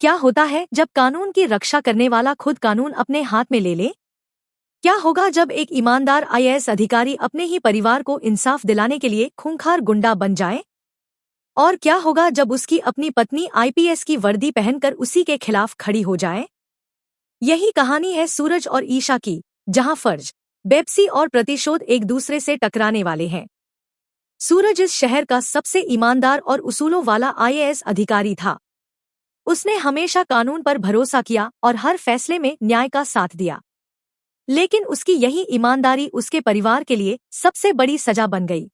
क्या होता है जब कानून की रक्षा करने वाला खुद कानून अपने हाथ में ले ले? क्या होगा जब एक ईमानदार आईएएस अधिकारी अपने ही परिवार को इंसाफ दिलाने के लिए खूंखार गुंडा बन जाए? और क्या होगा जब उसकी अपनी पत्नी आईपीएस की वर्दी पहनकर उसी के खिलाफ खड़ी हो जाए? यही कहानी है सूरज और ईशा की, जहां फर्ज, बेपसी और प्रतिशोध एक दूसरे से टकराने वाले हैं। सूरज इस शहर का सबसे ईमानदार और उसूलों वाला आईएएस अधिकारी था। उसने हमेशा कानून पर भरोसा किया और हर फैसले में न्याय का साथ दिया। लेकिन उसकी यही ईमानदारी उसके परिवार के लिए सबसे बड़ी सजा बन गई।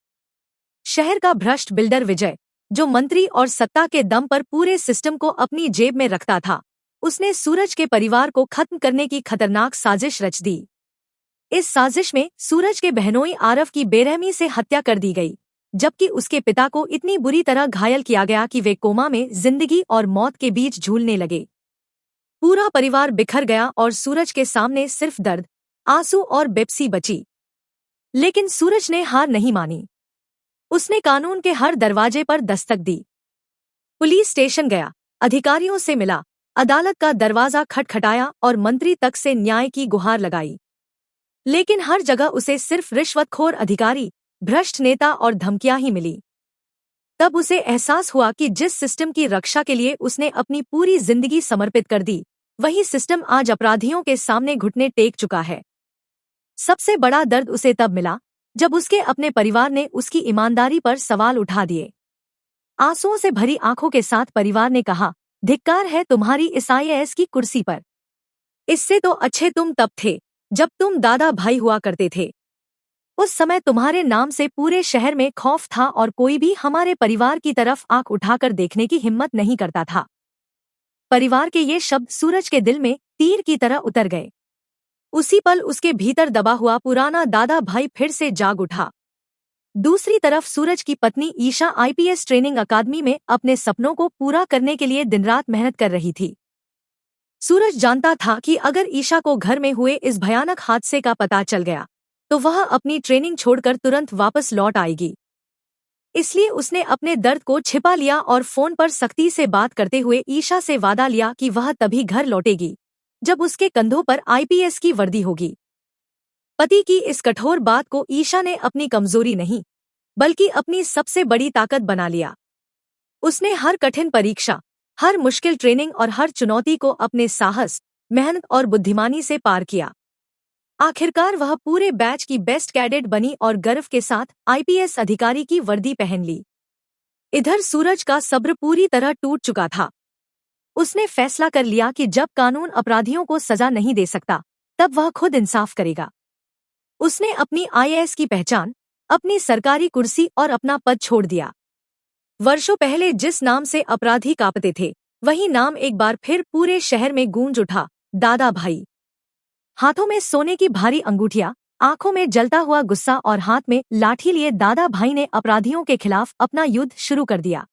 शहर का भ्रष्ट बिल्डर विजय, जो मंत्री और सत्ता के दम पर पूरे सिस्टम को अपनी जेब में रखता था, उसने सूरज के परिवार को खत्म करने की खतरनाक साजिश रच दी। इस साजिश में सूरज के बहनोई आरव की बेरहमी से हत्या कर दी गई, जबकि उसके पिता को इतनी बुरी तरह घायल किया गया कि वे कोमा में जिंदगी और मौत के बीच झूलने लगे। पूरा परिवार बिखर गया और सूरज के सामने सिर्फ दर्द, आंसू और बेपसी बची। लेकिन सूरज ने हार नहीं मानी। उसने कानून के हर दरवाजे पर दस्तक दी। पुलिस स्टेशन गया, अधिकारियों से मिला, अदालत का दरवाजा खटखटाया और मंत्री तक से न्याय की गुहार लगाई। लेकिन हर जगह उसे सिर्फ रिश्वतखोर अधिकारी, भ्रष्ट नेता और धमकियां ही मिली। तब उसे एहसास हुआ कि जिस सिस्टम की रक्षा के लिए उसने अपनी पूरी जिंदगी समर्पित कर दी, वही सिस्टम आज अपराधियों के सामने घुटने टेक चुका है। सबसे बड़ा दर्द उसे तब मिला जब उसके अपने परिवार ने उसकी ईमानदारी पर सवाल उठा दिए। आंसुओं से भरी आंखों के साथ परिवार ने कहा, धिक्कार है तुम्हारी इस आईएएस की कुर्सी पर। इससे तो अच्छे तुम तब थे जब तुम दादा भाई हुआ करते थे। उस समय तुम्हारे नाम से पूरे शहर में खौफ था और कोई भी हमारे परिवार की तरफ आंख उठाकर देखने की हिम्मत नहीं करता था। परिवार के ये शब्द सूरज के दिल में तीर की तरह उतर गए। उसी पल उसके भीतर दबा हुआ पुराना दादा भाई फिर से जाग उठा। दूसरी तरफ सूरज की पत्नी ईशा आईपीएस ट्रेनिंग अकादमी में अपने सपनों को पूरा करने के लिए दिन रात मेहनत कर रही थी। सूरज जानता था कि अगर ईशा को घर में हुए इस भयानक हादसे का पता चल गया तो वह अपनी ट्रेनिंग छोड़कर तुरंत वापस लौट आएगी। इसलिए उसने अपने दर्द को छिपा लिया और फोन पर सख्ती से बात करते हुए ईशा से वादा लिया कि वह तभी घर लौटेगी जब उसके कंधों पर आईपीएस की वर्दी होगी। पति की इस कठोर बात को ईशा ने अपनी कमजोरी नहीं, बल्कि अपनी सबसे बड़ी ताकत बना लिया। उसने हर कठिन परीक्षा, हर मुश्किल ट्रेनिंग और हर चुनौती को अपने साहस, मेहनत और बुद्धिमानी से पार किया। आखिरकार वह पूरे बैच की बेस्ट कैडेट बनी और गर्व के साथ आईपीएस अधिकारी की वर्दी पहन ली। इधर सूरज का सब्र पूरी तरह टूट चुका था। उसने फैसला कर लिया कि जब कानून अपराधियों को सजा नहीं दे सकता, तब वह खुद इंसाफ करेगा। उसने अपनी आईएएस की पहचान, अपनी सरकारी कुर्सी और अपना पद छोड़ दिया। वर्षों पहले जिस नाम से अपराधी कांपते थे, वही नाम एक बार फिर पूरे शहर में गूंज उठा, दादा भाई। हाथों में सोने की भारी अंगूठियां, आंखों में जलता हुआ गुस्सा और हाथ में लाठी लिए दादा भाई ने अपराधियों के खिलाफ अपना युद्ध शुरू कर दिया।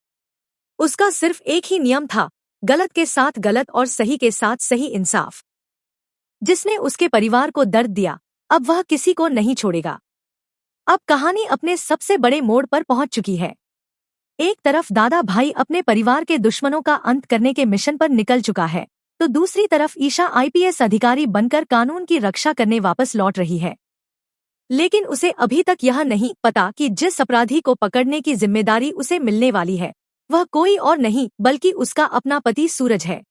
उसका सिर्फ एक ही नियम था, गलत के साथ गलत और सही के साथ सही इंसाफ। जिसने उसके परिवार को दर्द दिया, अब वह किसी को नहीं छोड़ेगा। अब कहानी अपने सबसे बड़े मोड़ पर पहुंच चुकी है। एक तरफ दादा भाई अपने परिवार के दुश्मनों का अंत करने के मिशन पर निकल चुका है, तो दूसरी तरफ ईशा आईपीएस अधिकारी बनकर कानून की रक्षा करने वापस लौट रही है। लेकिन उसे अभी तक यह नहीं पता कि जिस अपराधी को पकड़ने की जिम्मेदारी उसे मिलने वाली है, वह कोई और नहीं बल्कि उसका अपना पति सूरज है।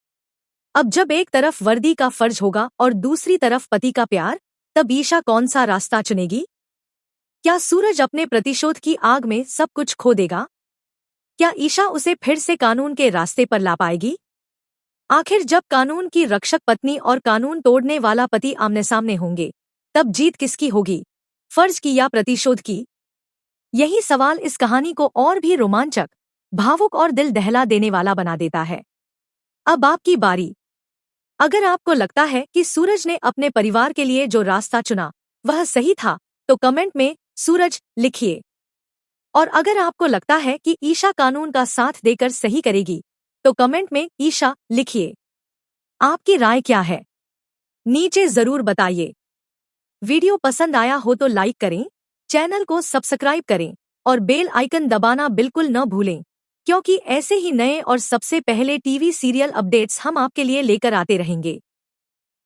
अब जब एक तरफ वर्दी का फर्ज होगा और दूसरी तरफ पति का प्यार, तब ईशा कौन सा रास्ता चुनेगी? क्या सूरज अपने प्रतिशोध की आग में सब कुछ खो देगा? क्या ईशा उसे फिर से कानून के रास्ते पर ला पाएगी? आखिर जब कानून की रक्षक पत्नी और कानून तोड़ने वाला पति आमने सामने होंगे, तब जीत किसकी होगी, फर्ज की या प्रतिशोध की? यही सवाल इस कहानी को और भी रोमांचक, भावुक और दिल दहला देने वाला बना देता है। अब आपकी बारी। अगर आपको लगता है कि सूरज ने अपने परिवार के लिए जो रास्ता चुना वह सही था, तो कमेंट में सूरज लिखिए। और अगर आपको लगता है कि ईशा कानून का साथ देकर सही करेगी, तो कमेंट में ईशा लिखिए। आपकी राय क्या है, नीचे जरूर बताइए। वीडियो पसंद आया हो तो लाइक करें, चैनल को सब्सक्राइब करें और बेल आइकन दबाना बिल्कुल न भूलें। क्योंकि ऐसे ही नए और सबसे पहले टीवी सीरियल अपडेट्स हम आपके लिए लेकर आते रहेंगे।